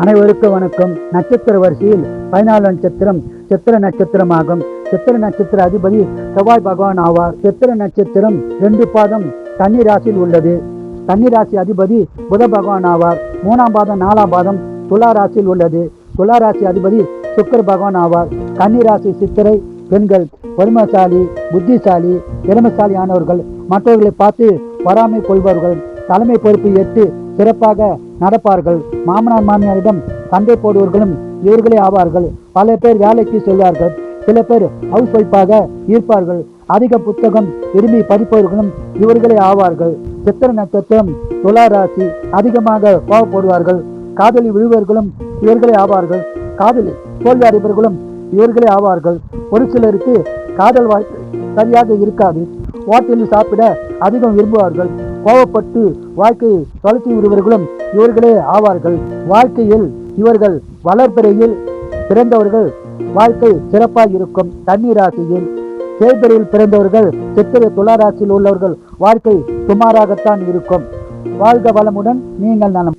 அனைவருக்கும் வணக்கம். நட்சத்திர வரிசையில் 14 நட்சத்திரம் சித்திர நட்சத்திரமாகும். சித்திர நட்சத்திர அதிபதி செவ்வாய் பகவான் ஆவார். சித்திர நட்சத்திரம் 2 பாதம் கன்னி ராசியில் உள்ளது. கன்னி ராசி அதிபதி புத பகவான் ஆவார். 3ஆம் பாதம் 4ஆம் பாதம் துலா ராசியில் உள்ளது. துலா ராசி அதிபதி சுக்கிர பகவான் ஆவார். கன்னி ராசி சித்திரை பெண்கள் பொறுமைசாலி, புத்திசாலி, திறமைசாலியானவர்கள், மற்றவர்களை பார்த்து வராமை கொள்வார்கள், தலைமை பொறுப்பு ஏற்று சிறப்பாக நடப்பார்கள். மாமனார் மாமியாரிடம் சண்டை போடுவர்களும் இவர்களே ஆவார்கள். பல பேர் வேலைக்கு செல்வார்கள். சில பேர் ஹவுஸ் ஒய்ஃபாக இருப்பார்கள். அதிக புத்தகம் விரும்பி படிப்பவர்களும் இவர்களே ஆவார்கள். சித்திர நட்சத்திரம் துலா ராசி அதிகமாக கோபப்படுவார்கள். காதலி விழுவர்களும் இவர்களே ஆவார்கள். காதலி தோல்வி அடைபவர்களும் இவர்களே ஆவார்கள். ஒரு சிலருக்கு காதல் வாழ்க்கை சரியாக இருக்காது. ஹோட்டலில் சாப்பிட அதிகம் விரும்புவார்கள். கோபப்பட்டு வாழ்க்கையை தொலைத்து விடுவர்களும் இவர்களே ஆவார்கள். வாழ்க்கையில் இவர்கள் வளர்பிறையில் பிறந்தவர்கள் வாழ்க்கை சிறப்பாக இருக்கும். கன்னி ராசியில் தேய்பிறையில் பிறந்தவர்கள் சித்திரை துலா ராசியில் உள்ளவர்கள் வாழ்க்கை சுமாராகத்தான் இருக்கும். வாழ்க வளமுடன். நீங்கள் நலம்.